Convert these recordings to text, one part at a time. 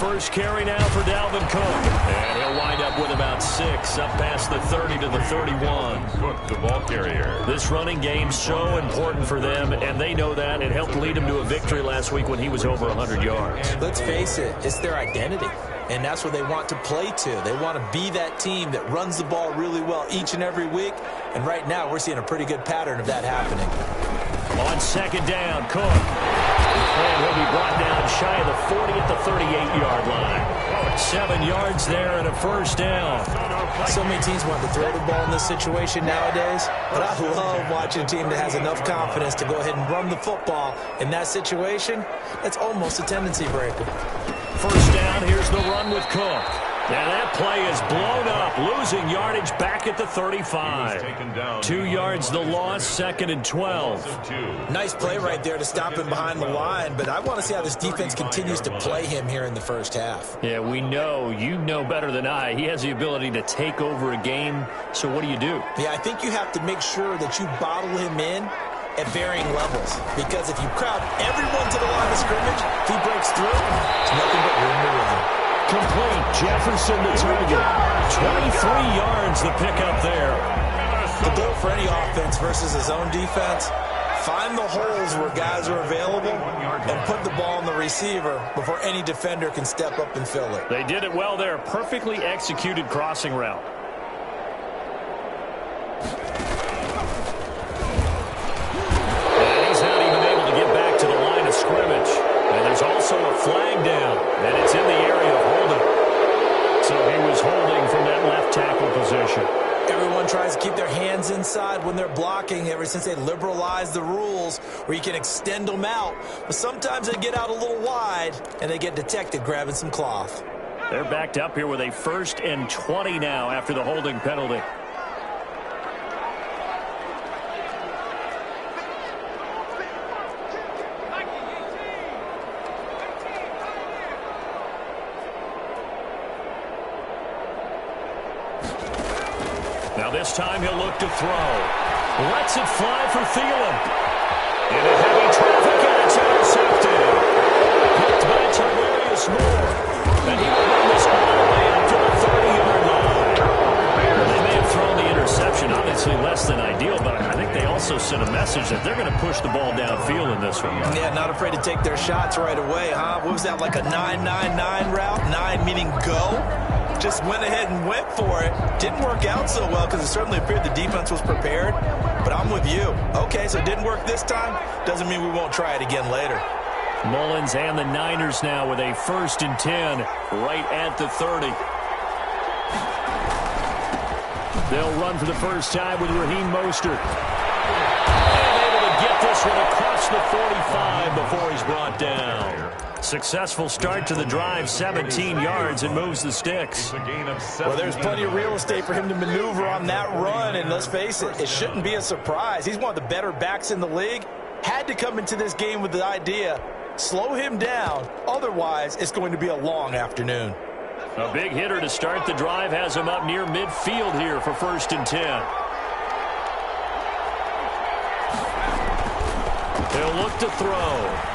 first carry now for Dalvin Cook. And he'll wind up with about 6, up past the 30 to the 31. Cook, the ball carrier. This running game's so important for them, and they know that. It helped lead them to a victory last week when he was over 100 yards. Let's face it, it's their identity. And that's what they want to play to. They want to be that team that runs the ball really well each and every week. And right now, we're seeing a pretty good pattern of that happening. On second down, Cook. And he'll be brought down shy of the 40 at the 38-yard line. 7 yards there and a first down. So many teams want to throw the ball in this situation nowadays, but I love watching a team that has enough confidence to go ahead and run the football in that situation. That's almost a tendency breaker. First down, here's the run with Cook. And that play is blown up, losing yardage back at the 35. 2 yards the loss, 2nd and 12. Nice play right there to stop him behind the line, but I want to see how this defense continues to play him here in the first half. Yeah, we know, you know better than I, he has the ability to take over a game, so what do? Yeah, I think you have to make sure that you bottle him in at varying levels, because if you crowd everyone to the line of scrimmage, if he breaks through, it's nothing but room to run. Complete. Jefferson the target. 23 yards the pickup there. The goal for any offense versus his own defense, find the holes where guys are available and put the ball on the receiver before any defender can step up and fill it. They did it well there. Perfectly executed crossing route. And he's not even able to get back to the line of scrimmage. And there's also a flag down, and it's in the area of holding. So he was holding from that left tackle position. Everyone tries to keep their hands inside when they're blocking ever since they liberalized the rules where you can extend them out. But sometimes they get out a little wide, and they get detected grabbing some cloth. They're backed up here with a 1st and 20 now after the holding penalty. Now this time he'll look to throw. Lets it fly for Thielen. In a heavy traffic, and it's intercepted. Picked by Tyrese Moore. And he will run this all the way up to the 30-yard line. They may have thrown the interception, obviously less than ideal, but I think they also sent a message that they're going to push the ball downfield in this one. Yeah, not afraid to take their shots right away, huh? What was that, like a 9-9-9 route? 9 meaning go? Just went ahead and went for it. Didn't work out so well because it certainly appeared the defense was prepared. But I'm with you. Okay, so it didn't work this time. Doesn't mean we won't try it again later. Mullins and the Niners now with a 1st and 10 right at the 30. They'll run for the first time with Raheem Mostert. And able to get this one across the 45 before he's brought down. Successful start to the drive, 17 yards, and moves the sticks. Well, there's plenty of real estate for him to maneuver on that run, and let's face it, it shouldn't be a surprise. He's one of the better backs in the league. Had to come into this game with the idea, slow him down, otherwise it's going to be a long afternoon. A big hitter to start the drive has him up near midfield here for 1st and 10. He'll look to throw.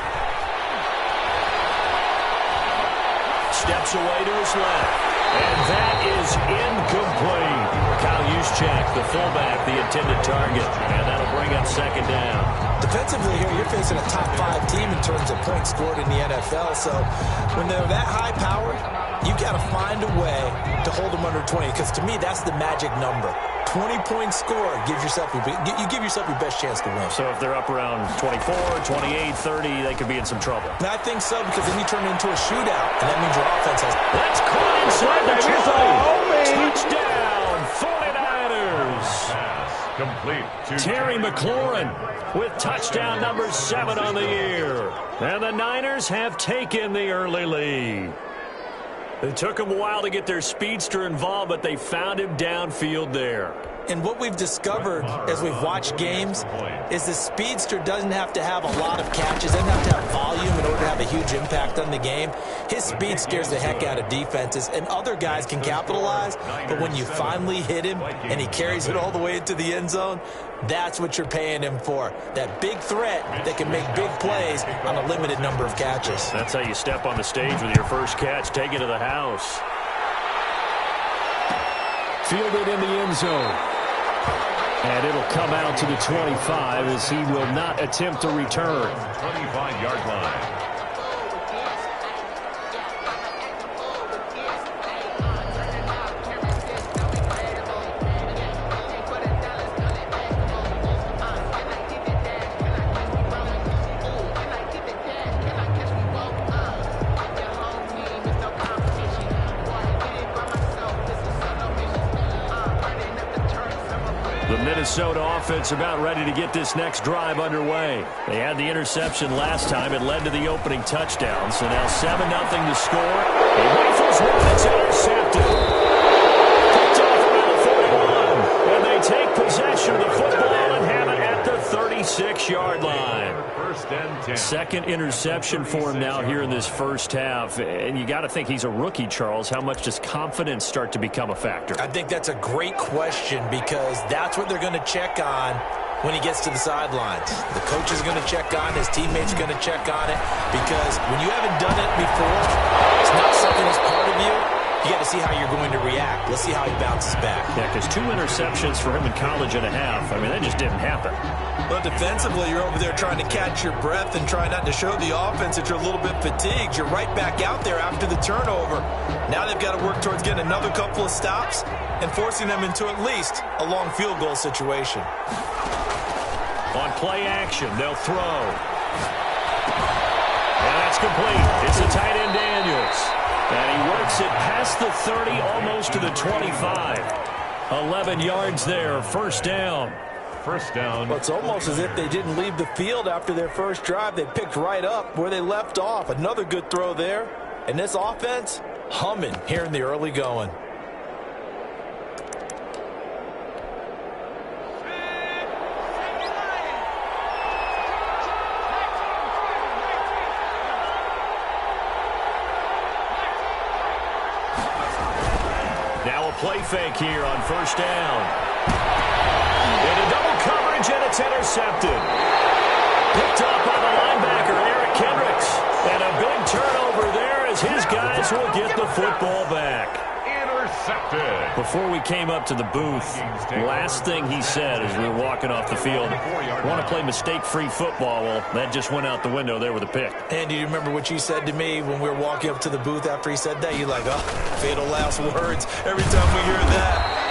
Steps away to his left. And that is incomplete. Kyle Juszczyk, the fullback, the intended target. And that'll bring up 2nd down. Defensively here, you're facing a top 5 team in terms of points scored in the NFL. So when they're that high-powered, you got to find a way to hold them under 20. Because to me, that's the magic number. 20-point score gives yourself you give yourself your best chance to win. So if they're up around 24, 28, 30, they could be in some trouble. And I think so, because then you turn it into a shootout, and that means your offense has... That's caught inside the 20. Touchdown, 49ers. Complete. Terry McLaurin with touchdown number 7 on the year. And the Niners have taken the early lead. It took them a while to get their speedster involved, but they found him downfield there. And what we've discovered as we've watched games is the speedster doesn't have to have a lot of catches, doesn't have to have volume in order to have a huge impact on the game. His speed scares the heck out of defenses, and other guys can capitalize, but when you finally hit him and he carries it all the way into the end zone, that's what you're paying him for. That big threat that can make big plays on a limited number of catches. That's how you step on the stage with your first catch. Take it to the house. Fielded in the end zone. And it'll come out to the 25 as he will not attempt to return. 25-yard line. The Minnesota offense about ready to get this next drive underway. They had the interception last time. It led to the opening touchdown. So now 7-0 to score. He rifles one. It's intercepted. Picked off around the 41. And they take possession of the football and have it at the 36-yard line. First and 10. Second interception for him now here in this first half. And you got to think he's a rookie, Charles. How much does confidence start to become a factor? I think that's a great question because that's what they're going to check on when he gets to the sidelines. The coach is going to check on, his teammates are going to check on it, because when you haven't done it before, it's not something that's part of you. You got to see how you're going to react. Let's see how he bounces back. Yeah, because 2 interceptions for him in college and a half. I mean, that just didn't happen. Well, defensively, you're over there trying to catch your breath and try not to show the offense that you're a little bit fatigued. You're right back out there after the turnover. Now they've got to work towards getting another couple of stops and forcing them into at least a long field goal situation. On play action, they'll throw. And that's complete. It's the tight end Daniels. And he works it past the 30, almost to the 25. 11 yards there, first down. First down. Well, it's almost as if they didn't leave the field after their first drive. They picked right up where they left off. Another good throw there. And this offense, humming here in the early going. Now a play fake here on first down. Into double coverage, and it's intercepted. Picked up by the linebacker, Eric Kendricks. And a big turnover there as his guys will get the football back. Intercepted. Before we came up to the booth, last thing he said as we were walking off the field, want to play mistake-free football. Well, that just went out the window there with a pick. And do you remember what you said to me when we were walking up to the booth after he said that? You're like, oh, fatal last words. Every time we hear that,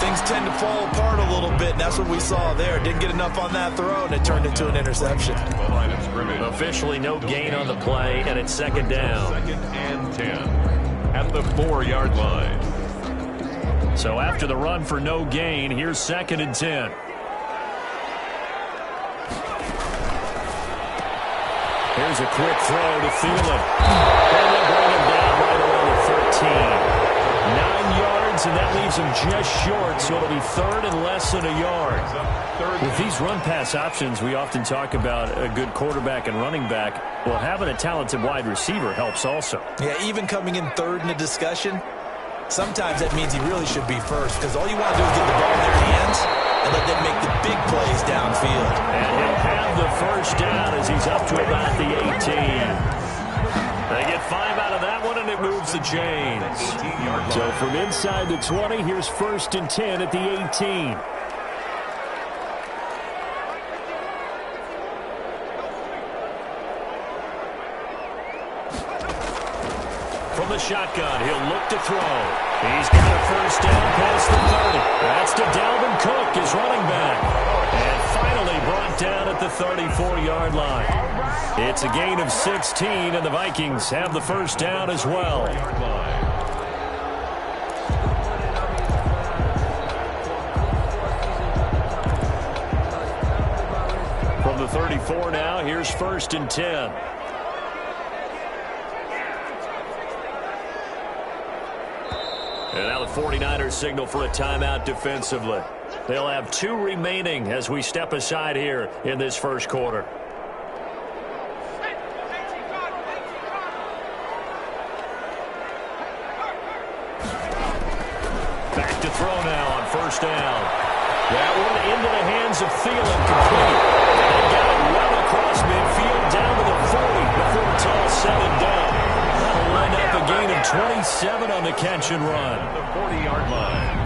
things tend to fall apart a little bit, and that's what we saw there. Didn't get enough on that throw, and it turned into an interception. Officially no gain on the play, and it's second down. Second and 10 at the 4-yard line. So after the run for no gain, here's second and 10. Here's a quick throw to Thielen. And they'll bring him down right around the 13. 9 yards, and that leaves him just short, so it'll be third and less than a yard. With these run-pass options, we often talk about a good quarterback and running back. Well, having a talented wide receiver helps also. Yeah, even coming in third in the discussion, sometimes that means he really should be first, because all you want to do is get the ball in their hands and let them make the big plays downfield. And he'll have the first down as he's up to about the 18. They get 5 out of that one, and it moves the chains. So from inside the 20, here's first and 10 at the 18. From the shotgun, he'll look to throw. He's got a first down past the 30. That's to Dalvin Cook, his running back. And finally brought down at the 34-yard line. It's a gain of 16, and the Vikings have the first down as well. From the 34 now, here's first and 10. And now the 49ers signal for a timeout defensively. They'll have 2 remaining as we step aside here in this first quarter. Back to throw now on first down. That one into the hands of Thielen, complete. And they got it well across midfield down to the 40 before it's all said and done. That'll wind up a gain of 27 on the catch and run. The 40-yard line.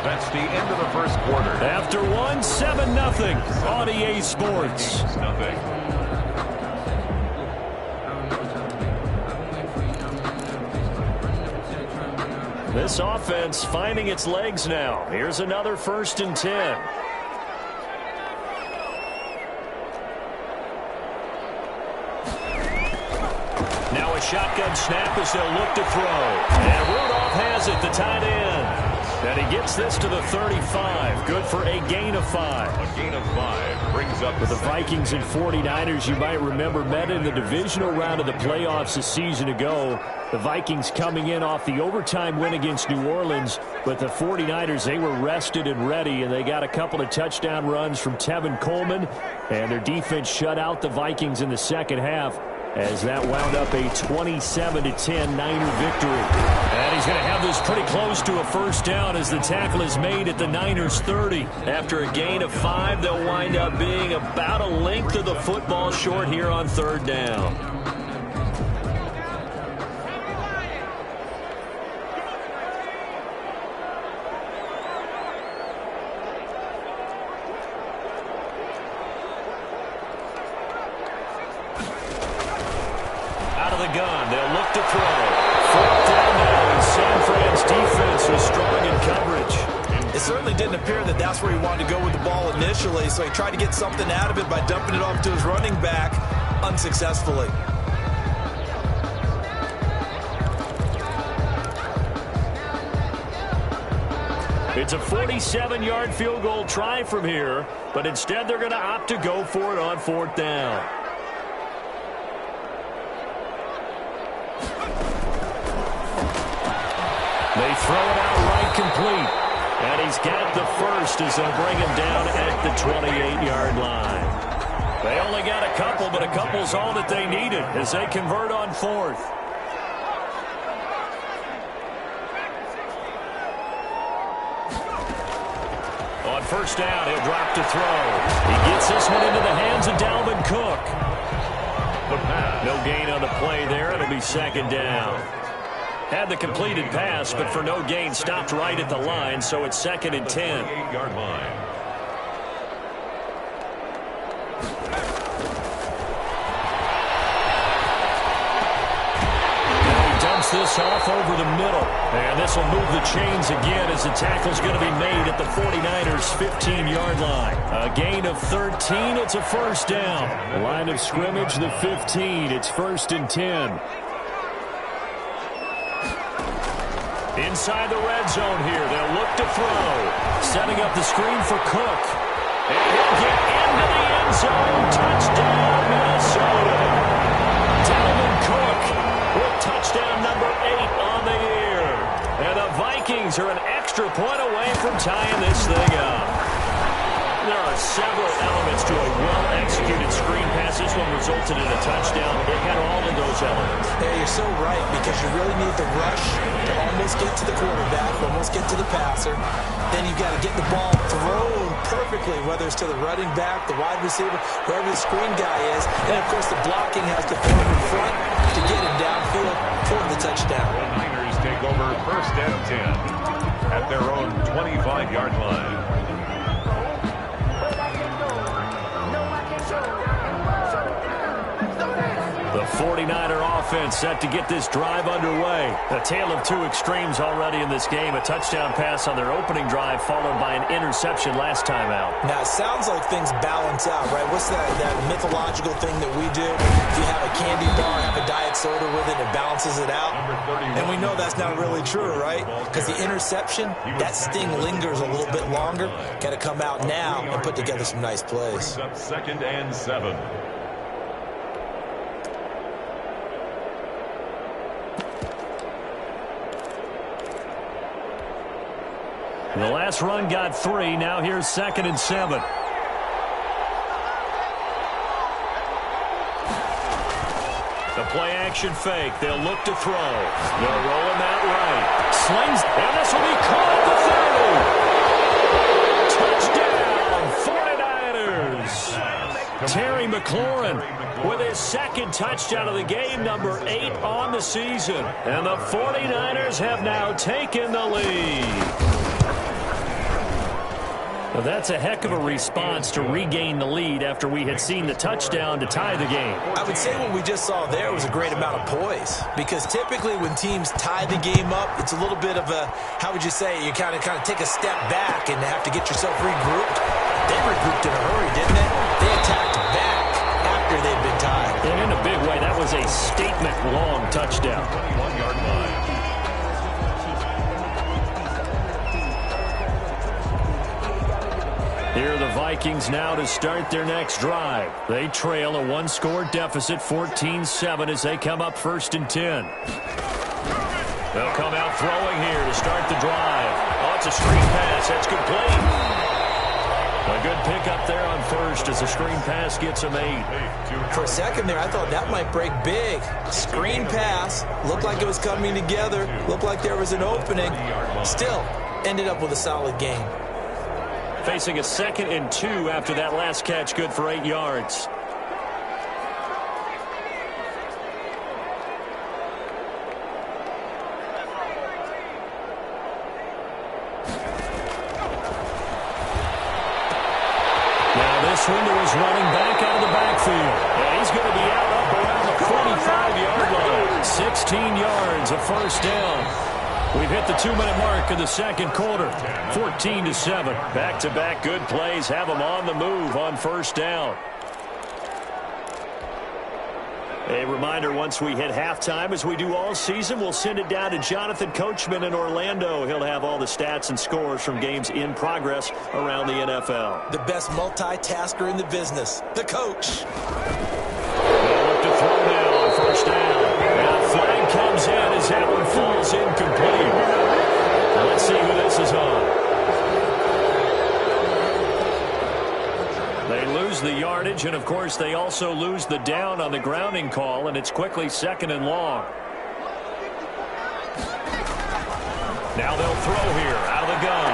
That's the end of the first quarter. After one, 7-0 on EA Sports. Nothing. This offense finding its legs now. Here's another 1st and 10. Now a shotgun snap as they'll look to throw. And Rudolph has it, the tight end. And he gets this to the 35. Good for a gain of 5. A gain of 5 brings up For the Vikings and 49ers, you might remember, met in the divisional round of the playoffs a season ago. The Vikings coming in off the overtime win against New Orleans, but the 49ers, they were rested and ready, and they got a couple of touchdown runs from Tevin Coleman, and their defense shut out the Vikings in the second half as that wound up a 27-10 Niner victory. And he's going to have this pretty close to a first down as the tackle is made at the Niners' 30. After a gain of 5, they'll wind up being about a length of the football short here on 3rd down. Gun. They'll look to throw. 4th down now, and San Fran's defense was strong in coverage. It certainly didn't appear that that's where he wanted to go with the ball initially, so he tried to get something out of it by dumping it off to his running back unsuccessfully. It's a 47-yard field goal try from here, but instead they're going to opt to go for it on 4th down. They throw it out right complete. And he's got the first as they'll bring him down at the 28-yard line. They only got a couple, but a couple's all that they needed as they convert on 4th. On first down, he'll drop to throw. He gets this one into the hands of Dalvin Cook. The pass. No gain on the play there. It'll be 2nd down. Had the completed pass, but for no gain, stopped right at the line, so it's 2nd and 10. 28-yard line. Now he dumps this off over the middle, and this will move the chains again as the tackle's going to be made at the 49ers' 15-yard line. A gain of 13, it's a 1st down. Line of scrimmage, the 15, it's 1st and 10. Inside the red zone here, they'll look to throw. Setting up the screen for Cook. And he'll get into the end zone. Touchdown, Minnesota. Dalvin Cook with touchdown number 8 on the year. And the Vikings are an extra point away from tying this thing up. There are several elements to a well-executed screen pass. This one resulted in a touchdown. It had all of those elements. Yeah, you're so right, because you really need the rush to almost get to the quarterback, almost get to the passer. Then you've got to get the ball thrown perfectly, whether it's to the running back, the wide receiver, wherever the screen guy is. And, of course, the blocking has to form in front to get him downfield for the touchdown. The Niners take over 1st and 10 at their own 25-yard line. The 49er offense set to get this drive underway. A tale of 2 extremes already in this game. A touchdown pass on their opening drive followed by an interception last time out. Now, it sounds like things balance out, right? What's that mythological thing that we do? If you have a candy bar, have a diet soda with it, it balances it out. And we know that's not really true, right? Because the interception, that sting lingers a little bit longer. Got to come out now and put together some nice plays. 2nd and 7. The last run got 3. Now here's 2nd and 7. The play-action fake. They'll look to throw. They'll roll him out right. Slings, and this will be caught at the 30. Touchdown, 49ers. Terry McLaurin with his 2nd touchdown of the game, number 8 on the season. And the 49ers have now taken the lead. Well, that's a heck of a response to regain the lead after we had seen the touchdown to tie the game. I would say what we just saw there was a great amount of poise, because typically when teams tie the game up, it's a little bit of a, how would you say, you kind of take a step back and have to get yourself regrouped. They regrouped in a hurry, didn't they? They attacked back after they'd been tied. And in a big way, that was a statement-long touchdown. 21-yard line. Here are the Vikings now to start their next drive. They trail a 1-score deficit, 14-7, as they come up 1st and 10. They'll come out throwing here to start the drive. Oh, it's a screen pass. That's complete. A good pickup there on 1st as the screen pass gets them 8. For a second there, I thought that might break big. Screen pass. Looked like it was coming together. Looked like there was an opening. Still, ended up with a solid gain. Facing a 2nd and 2 after that last catch, good for 8 yards. Now this window is running back out of the backfield. And he's going to be out up around the 45-yard line. 16 yards, a 1st down. We've hit the 2-minute mark of the 2nd quarter. 14-7. Back-to-back good plays have them on the move on 1st down. A reminder, once we hit halftime, as we do all season, we'll send it down to Jonathan Coachman in Orlando. He'll have all the stats and scores from games in progress around the NFL. The best multitasker in the business, the coach. They'll look to throw now on 1st down. Now flag comes in as that one falls incomplete. Let's see who this is on. They lose the yardage, and of course they also lose the down on the grounding call, and it's quickly 2nd and long. Now they'll throw here out of the gun.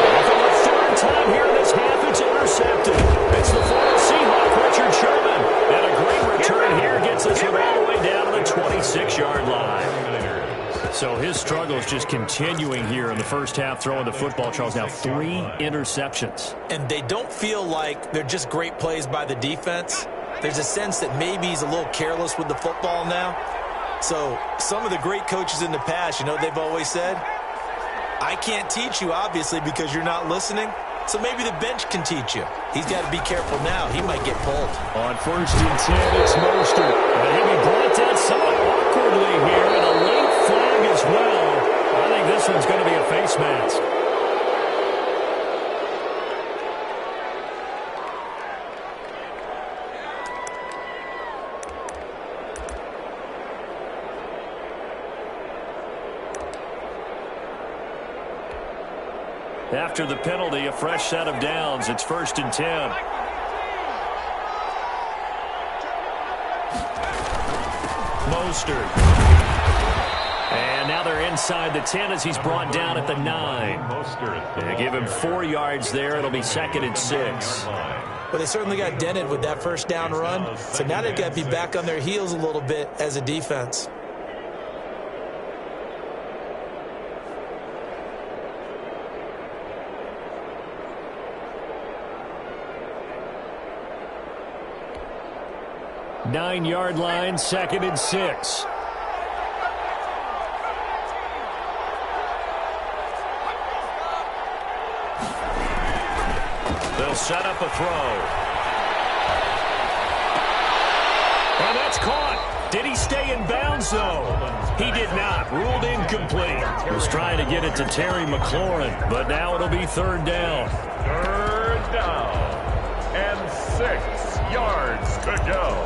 And for the 3rd time here in this half, it's intercepted. It's the former Seahawk, Richard Sherman. And a great return here gets us all the way down to the 26-yard line. So his struggles just continuing here in the 1st half, throwing the football, Charles. Now 3 interceptions. And they don't feel like they're just great plays by the defense. There's a sense that maybe he's a little careless with the football now. So some of the great coaches in the past, you know, they've always said, I can't teach you, obviously, because you're not listening. So maybe the bench can teach you. He's got to be careful now. He might get pulled. On 1st and 10, it's Mostert. And he'll be brought down somewhat awkwardly here, and a late flag as well. I think this one's going to be a face mask. After the penalty, a fresh set of downs. It's 1st and 10. Mostert. And now they're inside the 10 as he's brought down at the 9. They give him 4 yards there. It'll be 2nd and 6. Well, they certainly got dented with that 1st down run. So now they've got to be back on their heels a little bit as a defense. Nine-yard line, 2nd and 6. They'll set up a throw. And that's caught. Did he stay in bounds, though? He did not. Ruled incomplete. Was trying to get it to Terry McLaurin, but now it'll be 3rd down. 3rd down and 6 yards to go.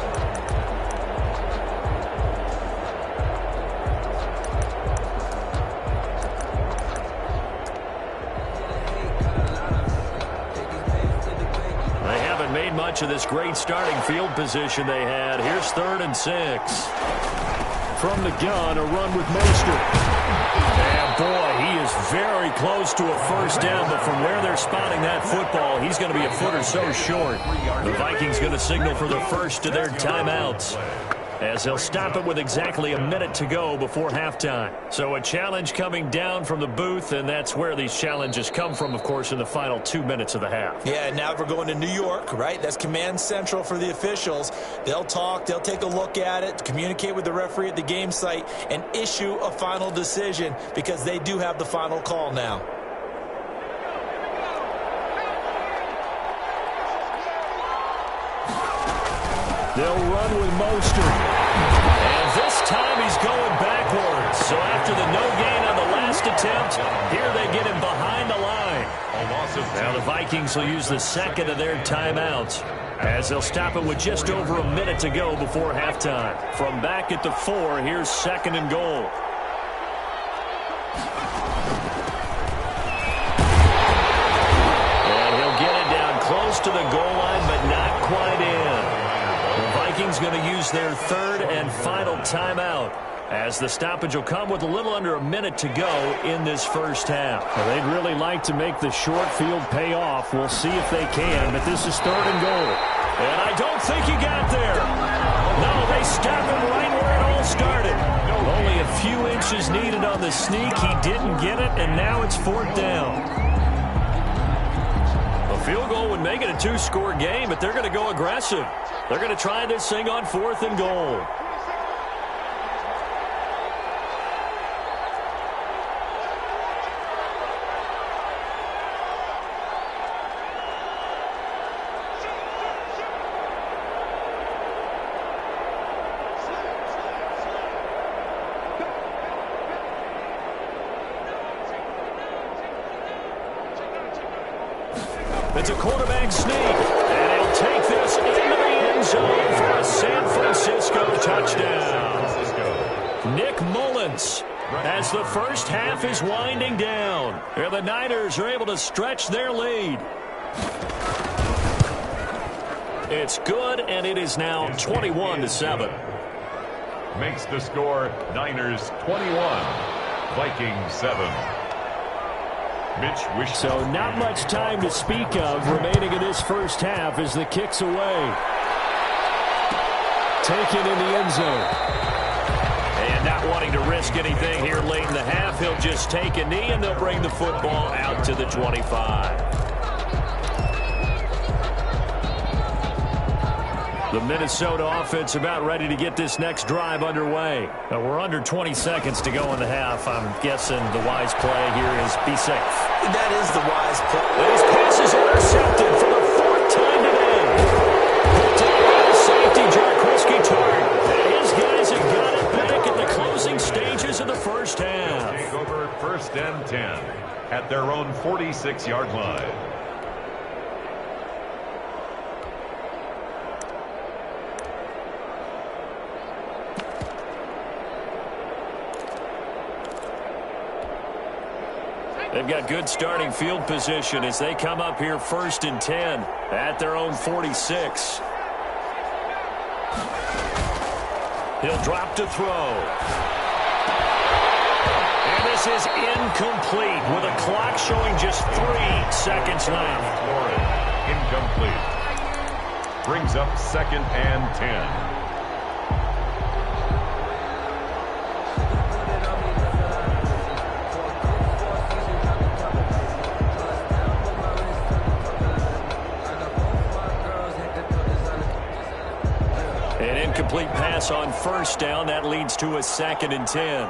advantage of this great starting field position they had. Here's 3rd and 6. From the gun, a run with Mostert. And boy, he is very close to a first down, but from where they're spotting that football, he's going to be a foot or so short. The Vikings going to signal for the first of their timeouts, as they'll stop it with exactly a minute to go before halftime. So a challenge coming down from the booth, and that's where these challenges come from, of course, in the final 2 minutes of the half. Yeah, now we're going to New York, right? That's command central for the officials. They'll talk, they'll take a look at it, communicate with the referee at the game site, and issue a final decision because they do have the final call now. They'll run with Mostert. And this time he's going backwards. So after the no gain on the last attempt, here they get him behind the line. Now the Vikings will use the second of their timeouts, as they'll stop it with just over a minute to go before halftime. From back at the 4, here's 2nd and goal. And he'll get it down close to the goal line, but not quite in. The Vikings going to use their 3rd and final timeout, as the stoppage will come with a little under a minute to go in this first half. Well, they'd really like to make the short field pay off. We'll see if they can, but this is 3rd and goal. And I don't think he got there. No, they stop him right where it all started. Only a few inches needed on the sneak. He didn't get it, and now it's 4th down. A field goal would make it a 2-score game, but they're going to go aggressive. They're going to try this thing on 4th and goal. It's a quarterback sneak, and he'll take this into the end zone for a San Francisco touchdown. Nick Mullins, as the first half is winding down, and the Niners are able to stretch their lead. It's good, and it is now 21-7. Makes the score Niners 21, Vikings 7. So not much time to speak of remaining in this first half as the kick's away. Taken in the end zone. And not wanting to risk anything here late in the half, he'll just take a knee and they'll bring the football out to the 25. The Minnesota offense about ready to get this next drive underway. Now we're under 20 seconds to go in the half. I'm guessing the wise play here is be safe. That is the wise play. His pass is intercepted for the 4th time today. Safety Getyowigpusshbac Tart. His guys have got it back at the closing stages of the first half. Take over 1st and 10 at their own 46-yard line. They've got good starting field position as they come up here 1st and 10 at their own 46. He'll drop to throw. And this is incomplete with a clock showing just 3 seconds left. Incomplete. Brings up 2nd and 10. An incomplete pass on 1st down. That leads to a 2nd and 10.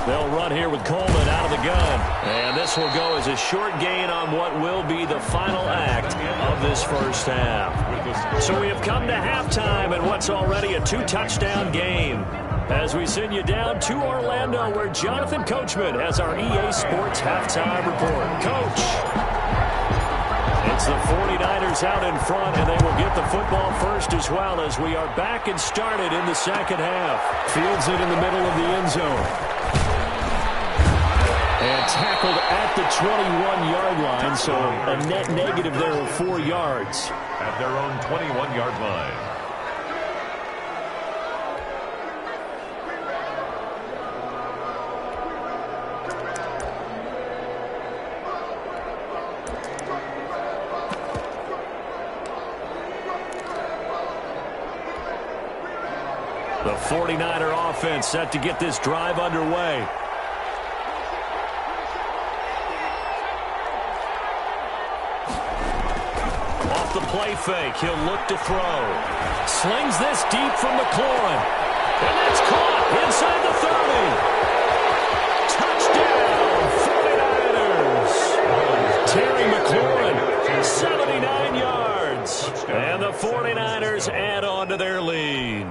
They'll run here with Coleman out of the gun. And this will go as a short gain on what will be the final act of this first half. So we have come to halftime in what's already a 2-touchdown game, as we send you down to Orlando, where Jonathan Coachman has our EA Sports halftime report. Coach. It's the 49ers out in front, and they will get the football first as well, as we are back and started in the second half. Fields it in the middle of the end zone. And tackled at the 21-yard line, so a net negative there of 4 yards. At their own 21-yard line. The 49er offense set to get this drive underway. The play fake. He'll look to throw. Slings this deep from McLaurin. And that's caught inside the 30. Touchdown, 49ers. Terry McLaurin, 79 yards. And the 49ers add on to their lead.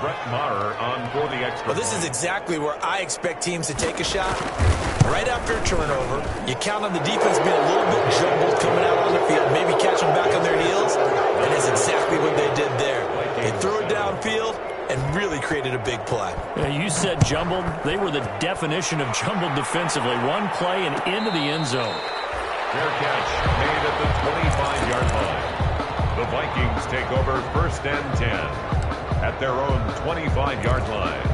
Brett Maher on for the extra. Well, this is exactly where I expect teams to take a shot. Right after a turnover, you count on the defense being a little bit jumbled coming out on the field, maybe catch them back on their heels, and that's exactly what they did there. They threw it downfield and really created a big play. Yeah, you said jumbled. They were the definition of jumbled defensively. One play and into the end zone. Fair catch made at the 25-yard line. The Vikings take over 1st and 10 at their own 25-yard line.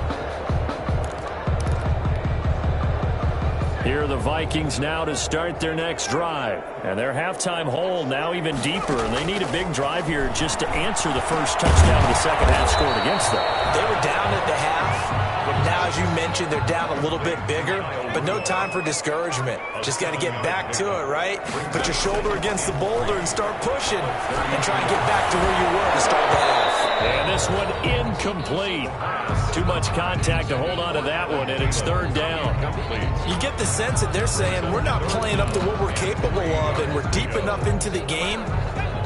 Here are the Vikings now to start their next drive. And their halftime hole now even deeper. And they need a big drive here just to answer the first touchdown of the second half scored against them. They were down at the half. Now, as you mentioned, they're down a little bit bigger, but no time for discouragement. Just got to get back to it, right? Put your shoulder against the boulder and start pushing and try and get back to where you were to start the half. And this one incomplete. Too much contact to hold on to that one, and it's 3rd down. You get the sense that they're saying we're not playing up to what we're capable of, and we're deep enough into the game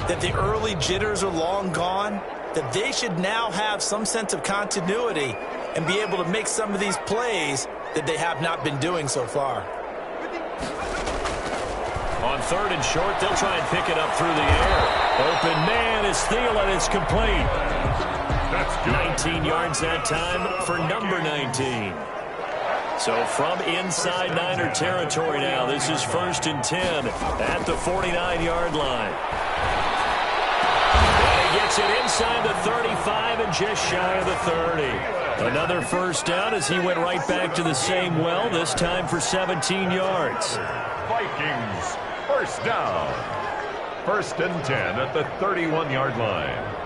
that the early jitters are long gone, that they should now have some sense of continuity and be able to make some of these plays that they have not been doing so far. On 3rd and short, they'll try and pick it up through the air. Open man is Thielen. It's complete. That's good. 19 yards that time for number 19. So from inside Niner territory now, this is 1st and 10 at the 49-yard line. And he gets it inside the 35 and just shy of the 30. Another 1st down as he went right back to the same well, this time for 17 yards. Vikings, 1st down. 1st and 10 at the 31-yard line.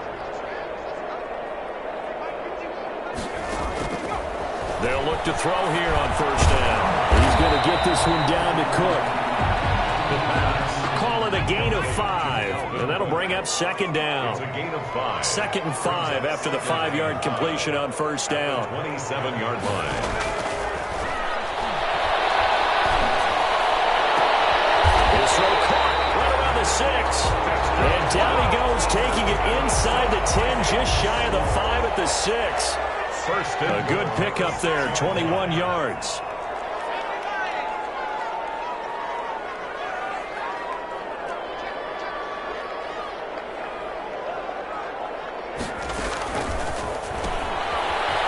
They'll look to throw here on 1st down. He's going to get this one down to Cook. Call it a gain of 5, and that'll bring up 2nd down. It's a gain of 5. 2nd and 5 after the 5-yard completion on 1st down. 27-yard line. His throw caught right around the 6. And down he goes, taking it inside the 10, just shy of the 5 at the 6. A good pickup there, 21 yards.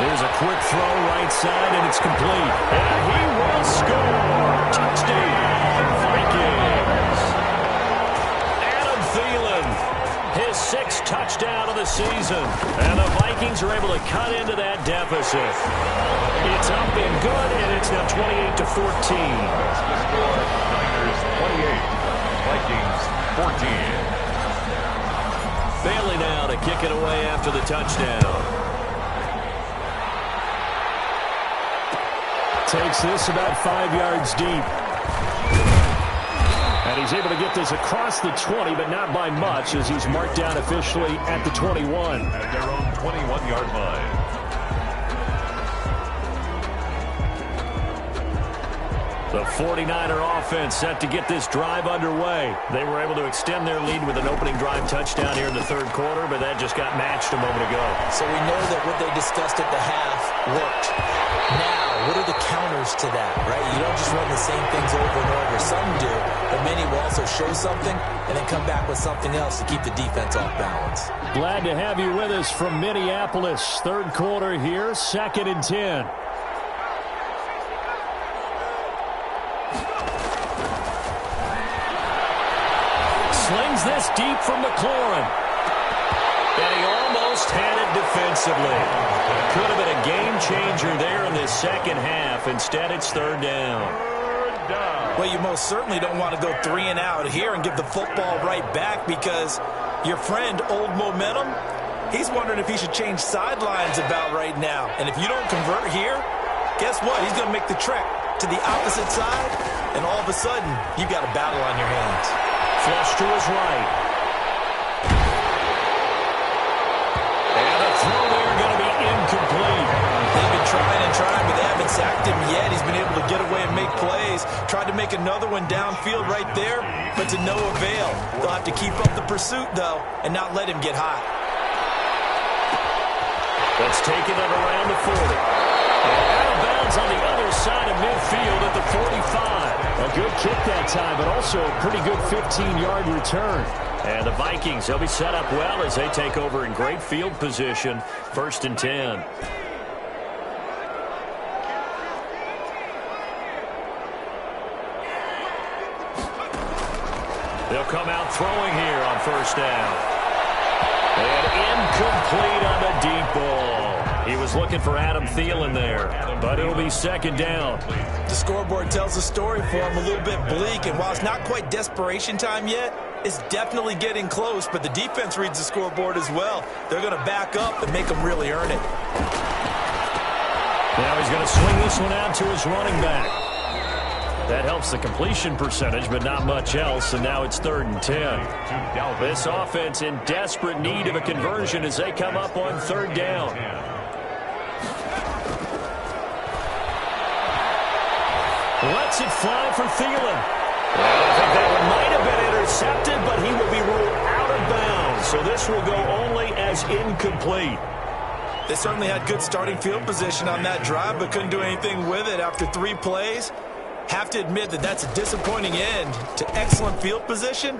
There's a quick throw right side, and it's complete. And he will score. Touchdown, Vikings. Adam Thielen, his 6th touchdown of the season. And the Vikings are able to cut into that deficit. It's up and good, and it's now 28-14. That's the score. Niners 28, Vikings 14. Bailey now to kick it away after the touchdown. Takes this about 5 yards deep. And he's able to get this across the 20, but not by much, as he's marked down officially at the 21. At their own 21-yard line. The 49er offense set to get this drive underway. They were able to extend their lead with an opening drive touchdown here in the 3rd quarter, but that just got matched a moment ago. So we know that what they discussed at the half worked. Now, what are the counters to that, right? You don't just run the same things over and over. Some do, but many will also show something and then come back with something else to keep the defense off balance. Glad to have you with us from Minneapolis. 3rd quarter here, 2nd and 10. slings this deep from McLaurin. And he almost had it defensively. Could have been a game changer there in this second half. Instead, it's third down. Well, you most certainly don't want to go 3 and out here and give the football right back, because your friend, Old Momentum, he's wondering if he should change sidelines about right now. And if you don't convert here, guess what? He's going to make the trek to the opposite side, and all of a sudden, you've got a battle on your hands. Flush to his right. And a throw there going to be incomplete. They've been trying and trying, but they haven't sacked him yet. He's been able to get away and make plays. Tried to make another one downfield right there, but to no avail. They'll have to keep up the pursuit, though, and not let him get hot. That's taken it around the 40. And out of bounds on the other side of midfield at the 45. A good kick that time, but also a pretty good 15-yard return. And the Vikings, they'll be set up well as they take over in great field position. 1st and 10. They'll come out throwing here on 1st down. And incomplete on the deep ball. He was looking for Adam Thielen there, but it'll be 2nd down. The scoreboard tells the story for him, a little bit bleak, and while it's not quite desperation time yet, it's definitely getting close, but the defense reads the scoreboard as well. They're going to back up and make them really earn it. Now he's going to swing this one out to his running back. That helps the completion percentage, but not much else, and now it's 3rd and 10. This offense in desperate need of a conversion as they come up on 3rd down. Lets it fly for Thielen. Well, I think that one might have been intercepted, but he will be ruled out of bounds. So this will go only as incomplete. They certainly had good starting field position on that drive, but couldn't do anything with it after 3 plays. Have to admit that that's a disappointing end to excellent field position.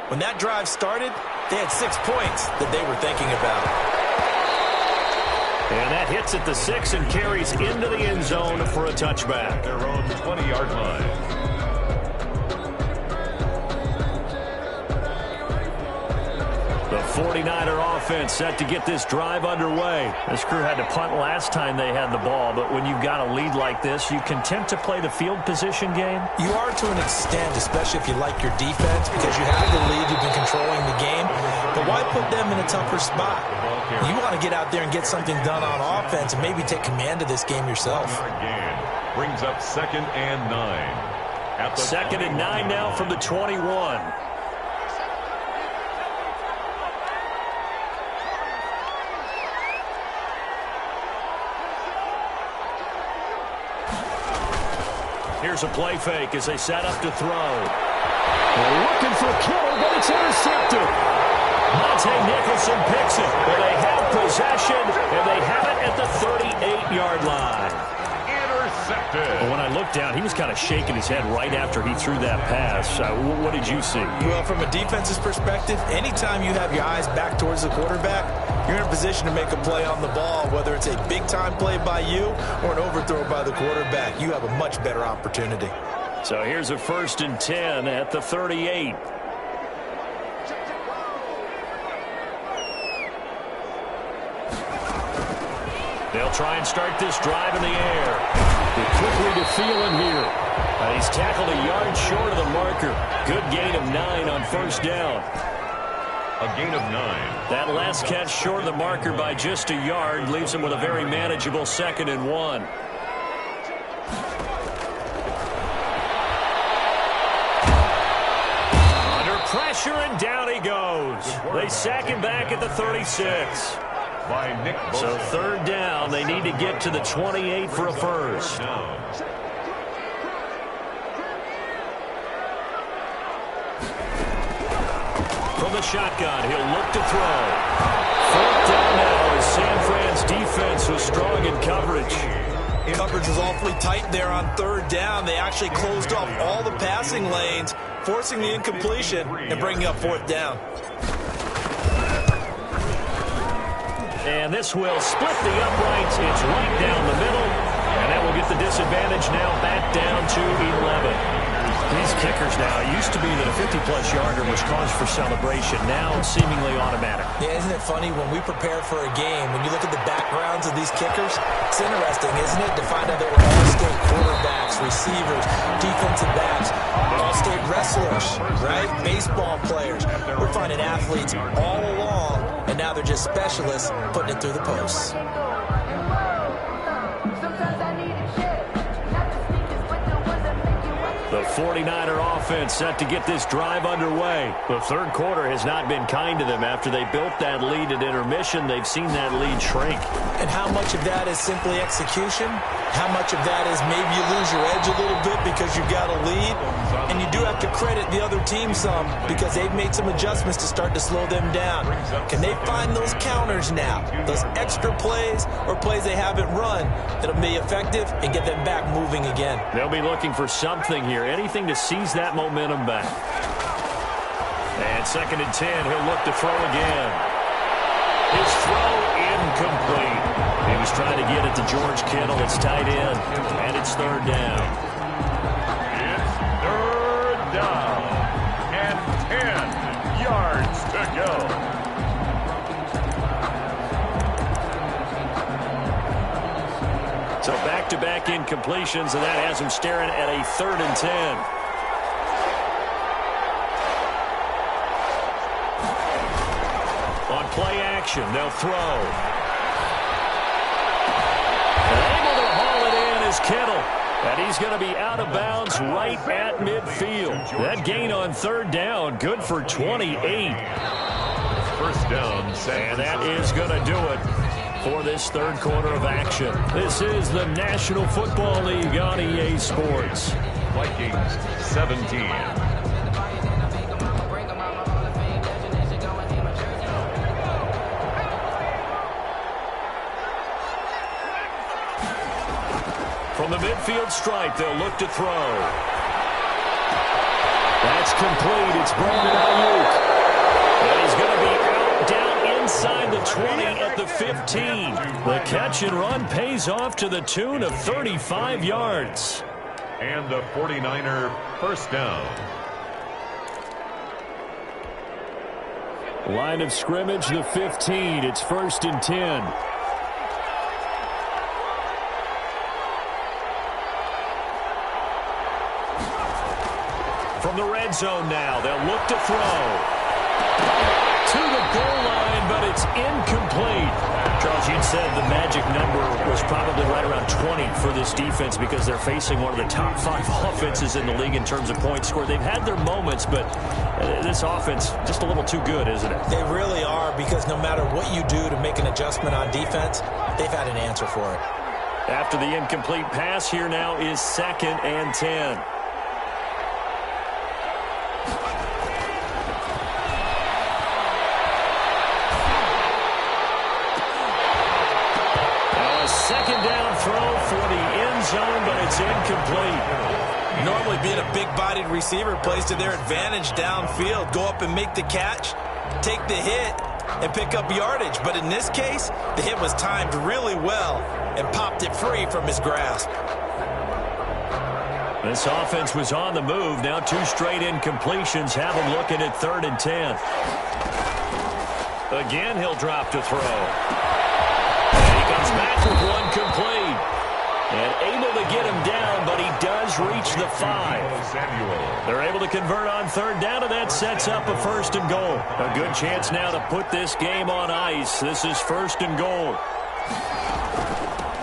When that drive started, they had 6 points that they were thinking about. And that hits at the 6 and carries into the end zone for a touchback. Their own 20-yard line. The 49er offense set to get this drive underway. This crew had to punt last time they had the ball, but when you've got a lead like this, you content to play the field position game? You are to an extent, especially if you like your defense, because you have the lead, you've been controlling the game. But why put them in a tougher spot? You want to get out there and get something done on offense and maybe take command of this game yourself. Brings up 2nd and 9. At the 2nd and 9 now from the 21. Here's a play fake as they set up to throw. They're looking for Kittle, but it's intercepted. Monte Nicholson picks it. Well, they have possession, and they have it at the 38-yard line. intercepted. Well, when I looked down, he was kind of shaking his head right after he threw that pass. What did you see? Well, from a defense's perspective, anytime you have your eyes back towards the quarterback, you're in a position to make a play on the ball, whether it's a big-time play by you or an overthrow by the quarterback. You have a much better opportunity. So here's a 1st and 10 at the 38. They'll try and start this drive in the air. They quickly to Thielen here. He's tackled a yard short of the marker. Good gain of 9 on 1st down. A gain of 9. That last catch short of the marker by just a yard leaves him with a very manageable 2nd and 1. Under pressure, and down he goes. They sack him back at the 36. By Nick Bosa. So 3rd down, they need to get to the 28 for a first. From the shotgun, he'll look to throw. 4th down now as San Fran's defense was strong in coverage. Coverage was awfully tight there on 3rd down. They actually closed off all the passing lanes, forcing the incompletion and bringing up 4th down. And this will split the uprights. It's right down the middle. And that will get the disadvantage now back down to 11. These kickers now, it used to be that a 50-plus yarder was cause for celebration. Now it's seemingly automatic. Yeah, isn't it funny when we prepare for a game, when you look at the backgrounds of these kickers, it's interesting, isn't it, to find out that we're all-state quarterbacks, receivers, defensive backs, all-state wrestlers, right? Baseball players. We're finding athletes all along, and now they're just specialists putting it through the posts. The 49er offense set to get this drive underway. The third quarter has not been kind to them. After they built that lead at intermission, they've seen that lead shrink. And how much of that is simply execution? How much of that is maybe you lose your edge a little bit because you've got a lead? And you do have to credit the other team some because they've made some adjustments to start to slow them down. Can they find those counters now? Those extra plays or plays they haven't run that'll be effective and get them back moving again? They'll be looking for something here, anything to seize that momentum back. And 2nd and 10, he'll look to throw again. His throw incomplete. He was trying to get it to George Kittle. It's tight end, and it's 3rd down. It's 3rd down and 10 yards to go. So back-to-back incompletions, and that has him staring at a 3rd and 10. On play action, they'll throw. And able to haul it in is Kittle. And he's going to be out of bounds right at midfield. That gain on 3rd down, good for 28. 1st down, and that is going to do it for this 3rd quarter of action. This is the National Football League on EA Sports. Vikings 17. From the midfield stripe, they'll look to throw. That's complete. It's Brandon Ayuk. And he's going to be out down inside the 20 at the 15. The catch and run pays off to the tune of 35 yards. And the 49er 1st down. Line of scrimmage, the 15. It's 1st and 10. From the red zone now, they'll look to throw. To the goal line, but it's incomplete. Charles, you'd said the magic number was probably right around 20 for this defense because they're facing one of the top 5 offenses in the league in terms of points scored. They've had their moments, but this offense just a little too good, isn't it? They really are, because no matter what you do to make an adjustment on defense, they've had an answer for it. After the incomplete pass, here now is 2nd and 10. Second down throw for the end zone, but it's incomplete. Normally being a big-bodied receiver plays to their advantage downfield. Go up and make the catch, take the hit, and pick up yardage. But in this case, the hit was timed really well and popped it free from his grasp. This offense was on the move. Now 2 straight incompletions have him looking at 3rd and 10. Again, he'll drop to throw. Comes back with one complete. And able to get him down, but he does reach the 5. They're able to convert on 3rd down, and that sets up a 1st and goal. A good chance now to put this game on ice. This is 1st and goal.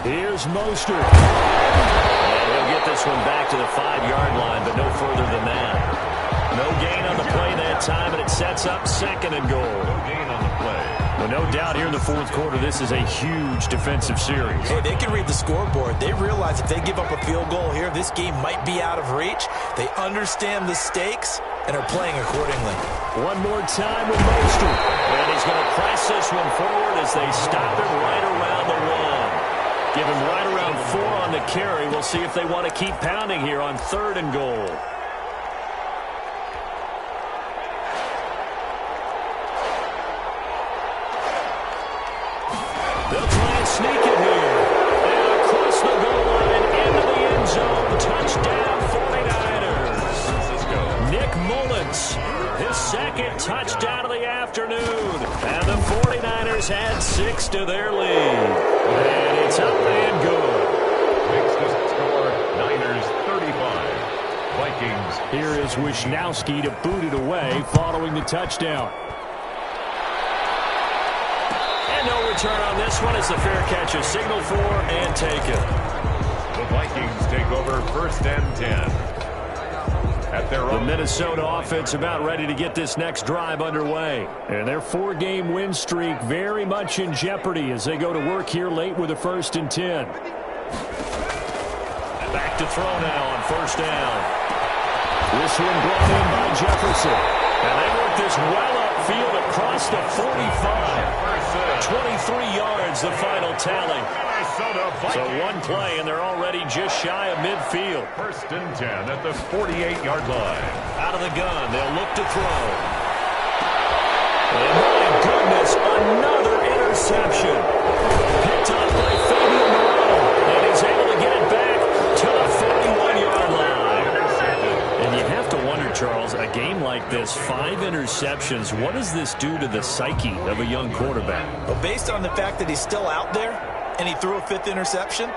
Here's Mostert. And he'll get this one back to the 5-yard line, but no further than that. No gain on the play that time, and it sets up 2nd and goal. No gain on the play. Well, no doubt here in the 4th quarter, this is a huge defensive series. Hey, they can read the scoreboard. They realize if they give up a field goal here, this game might be out of reach. They understand the stakes and are playing accordingly. One more time with Mostert. And he's going to press this one forward as they stop him right around the 1. Give him right around 4 on the carry. We'll see if they want to keep pounding here on 3rd and goal. They'll try and sneak it here. And across the goal line into the end zone. Touchdown 49ers. Niners add 6 to their lead. And it's up and good. Makes the score Niners 35. Vikings. Here is Wisnowski to boot it away following the touchdown. And no return on this one as the fair catch is signaled for and taken. The Vikings take over 1st and 10. At their The own. Minnesota offense about ready to get this next drive underway. And their 4-game win streak very much in jeopardy as they go to work here late with a 1st and 10. Back to throw now on 1st down. This one brought in by Jefferson. And they work this well upfield across the 45. 23 yards, the final tally. So one play, and they're already just shy of midfield. 1st and 10 at the 48-yard line. Out of the gun, they'll look to throw. And my goodness, another interception. Picked up by Fabian Moreau, and he's able to get it back to the 41-yard line. And you have to wonder, Charles, a game like this, 5 interceptions, what does this do to the psyche of a young quarterback? But based on the fact that he's still out there and he threw a 5th interception,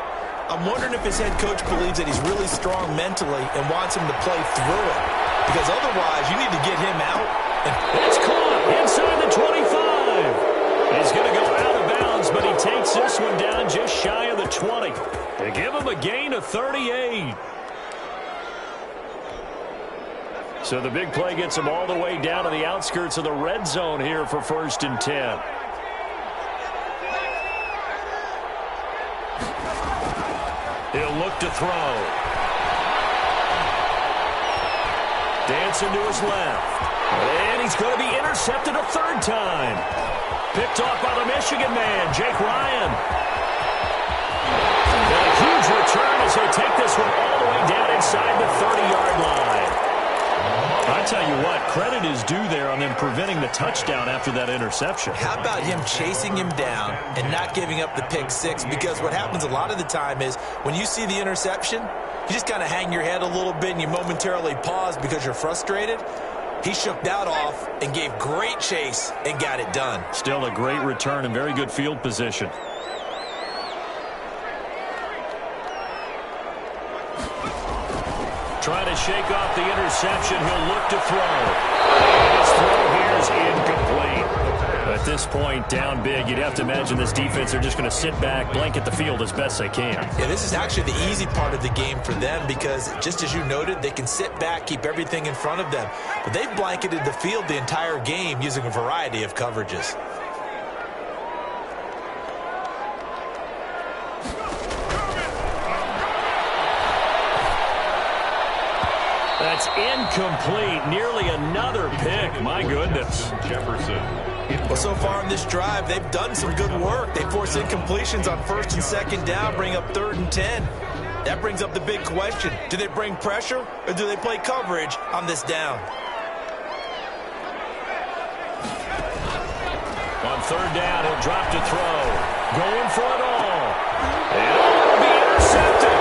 I'm wondering if his head coach believes that he's really strong mentally and wants him to play through it. Because otherwise, you need to get him out. And it's caught inside the 25. He's going to go out of bounds, but he takes this one down just shy of the 20. They give him a gain of 38. So the big play gets him all the way down to the outskirts of the red zone here for 1st and 10. He'll look to throw. Dancing to his left. And he's going to be intercepted a 3rd time. Picked off by the Michigan man, Jake Ryan. And a huge return as they take this one all the way down inside the 30-yard line. I tell you what, credit is due there on them preventing the touchdown after that interception. how about him chasing him down and not giving up the pick 6? Because what happens a lot of the time is when you see the interception, you just kind of hang your head a little bit and you momentarily pause because you're frustrated. He shook that off and gave great chase and got it done. Still a great return and very good field position. Trying to shake off the interception. He'll look to throw. His throw here is incomplete. At this point, down big, you'd have to imagine this defense are just going to sit back, blanket the field as best they can. Yeah, this is actually the easy part of the game for them because, just as you noted, they can sit back, keep everything in front of them. But they've blanketed the field the entire game using a variety of coverages. That's incomplete. Nearly another pick. My goodness. Jefferson. Well, so far in this drive, they've done some good work. They force incompletions on 1st and 2nd down, bring up 3rd and 10. That brings up the big question. Do they bring pressure or do they play coverage on this down? On 3rd down, he'll drop to throw. Going for it all. And it'll be intercepted.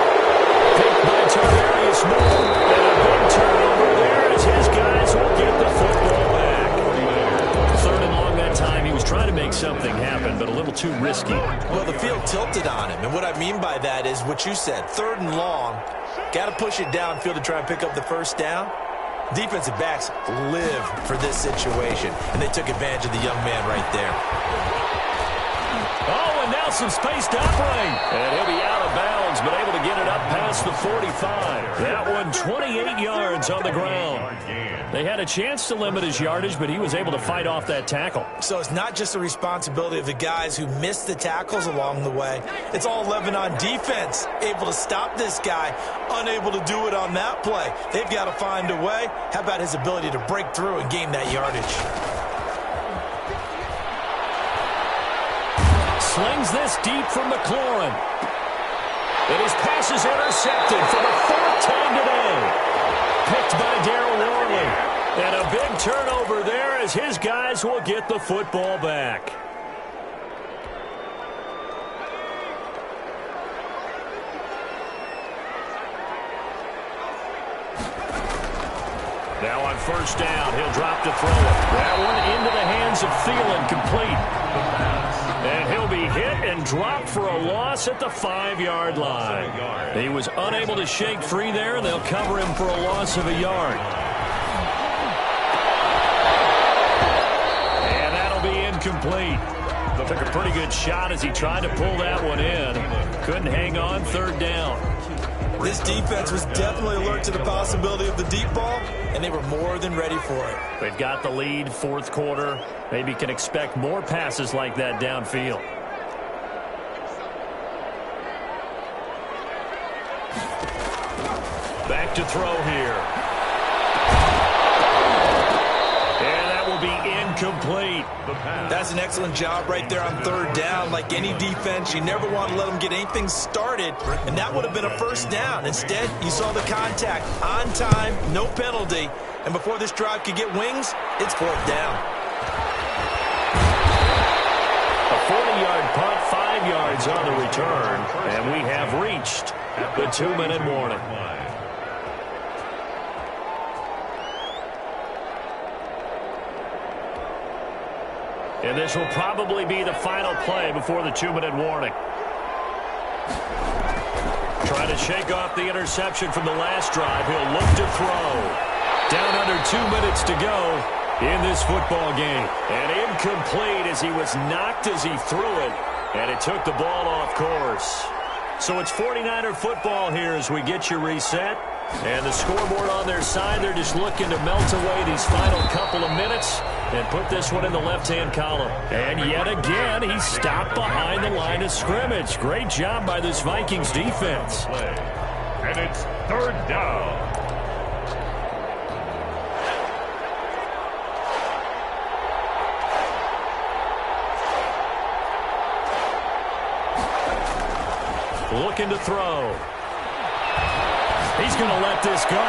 Picked by Tarvarius Moore. And a big turnover there as his guys will get the football back. 3rd and long that time. He was trying to make something happen, but a little too risky. Well, the field tilted on him. And what I mean by that is what you said. 3rd and long. Got to push it downfield to try and pick up the 1st down. Defensive backs live for this situation. And they took advantage of the young man right there. Oh, and now some space to operate. And he'll be out of bounds, but able to get it up past the 45. That one 28 yards on the ground. They had a chance to limit his yardage, but he was able to fight off that tackle. So it's not just the responsibility of the guys who missed the tackles along the way. It's all 11 on defense, able to stop this guy, unable to do it on that play. They've got to find a way. How about his ability to break through and gain that yardage? Slings this deep from McLaurin. And his pass is intercepted for the 4th time today. Picked by Darryl Worley. And a big turnover there as his guys will get the football back. Now on 1st down, he'll drop to throw it. That one into the hands of Thielen, complete. hit and dropped for a loss at the 5-yard line. He was unable to shake free there, and they'll cover him for a loss of a yard. And that'll be incomplete. Took a pretty good shot as he tried to pull that one in. Couldn't hang on, third down. This defense was definitely alert to the possibility of the deep ball, and they were more than ready for it. They've got the lead, fourth quarter. Maybe can expect more passes like that downfield. Back to throw here. And that will be incomplete. That's an excellent job right there on third down. Like any defense, you never want to let them get anything started, and that would have been a first down. Instead, you saw the contact on time, no penalty, and before this drive could get wings, it's fourth down. A 40-yard punt, 5 yards on the return, and we have reached the 2-minute warning. And this will probably be the final play before the 2-minute warning. Trying to shake off the interception from the last drive. He'll look to throw. Down under 2 minutes to go in this football game. And incomplete as he was knocked as he threw it. And it took the ball off course. So it's 49er football here as we get you reset. And the scoreboard on their side, they're just looking to melt away these final couple of minutes and put this one in the left-hand column. And yet again, he's stopped behind the line of scrimmage. Great job by this Vikings defense. And it's third down. Looking to throw. He's going to let this go.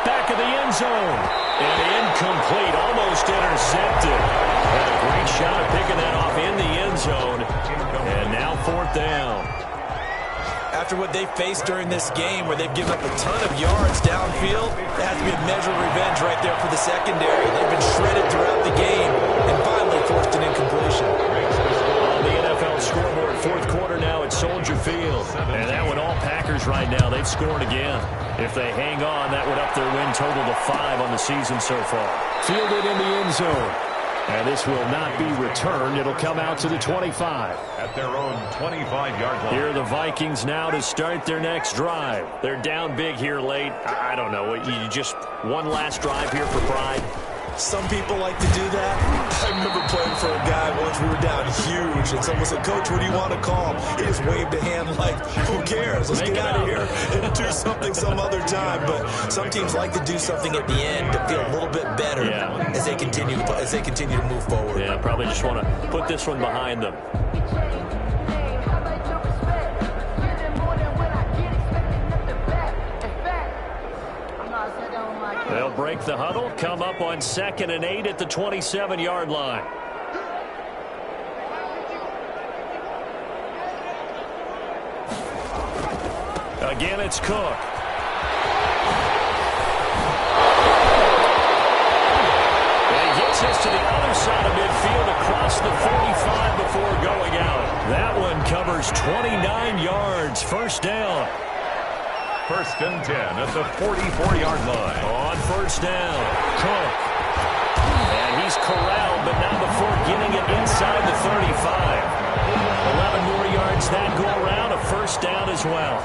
Back of the end zone. And incomplete. Almost intercepted. And a great shot of picking that off in the end zone. And now fourth down. After what they faced during this game where they've given up a ton of yards downfield, that has to be a measure of revenge right there for the secondary. They've been shredded throughout the game and finally forced an incompletion. On the NFL scoreboard, fourth quarter now at Soldier Field. And that one all Packers right now. They've scored again. If they hang on, that would up their win total to 5 on the season so far. Fielded in the end zone. And this will not be returned. It'll come out to the 25. At their own 25-yard line. Here are the Vikings now to start their next drive. They're down big here late. I don't know. You just one last drive here for pride? Some people like to do that. I remember playing for a guy once. We were down huge, and someone said, "Coach, what do you want to call?" He just waved a hand like, who cares? Let's get out of here and do something some other time. But some teams like to do something at the end to feel a little bit better as they continue to move forward. Yeah, probably just want to put this one behind them. They'll break the huddle, come up on 2nd and 8 at the 27-yard line. Again, it's Cook. And he gets this to the other side of midfield across the 45 before going out. That one covers 29 yards, first down. First and 10 at the 44-yard line. On first down, Cook. And he's corralled, but not before getting it inside the 35. 11 more yards that go around, a first down as well.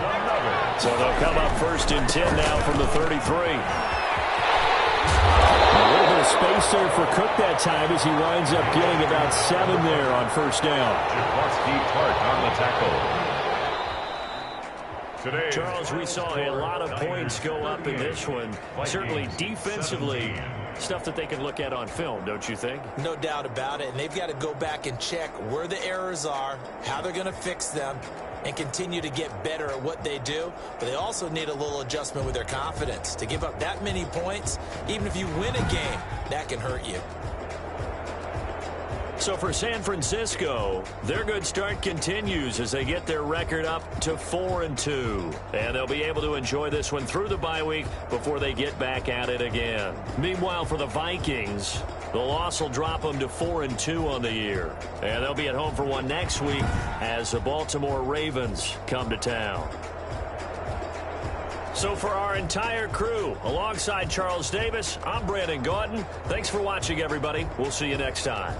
So they'll come up first and 10 now from the 33. A little bit of space there for Cook that time as he winds up getting about 7 there on first down. Getyowigpusshbac on the tackle. Today, Charles, we saw a lot of points go up in this one. Certainly defensively, stuff that they can look at on film, don't you think? No doubt about it, and they've got to go back and check where the errors are, how they're going to fix them, and continue to get better at what they do. But they also need a little adjustment with their confidence. To give up that many points, even if you win a game, that can hurt you. So for San Francisco, their good start continues as they get their record up to 4-2. And they'll be able to enjoy this one through the bye week before they get back at it again. Meanwhile, for the Vikings, The loss will drop them to 4-2 on the year. And they'll be at home for one next week as the Baltimore Ravens come to town. So for our entire crew, alongside Charles Davis, I'm Brandon Gautin. Thanks for watching, everybody. We'll see you next time.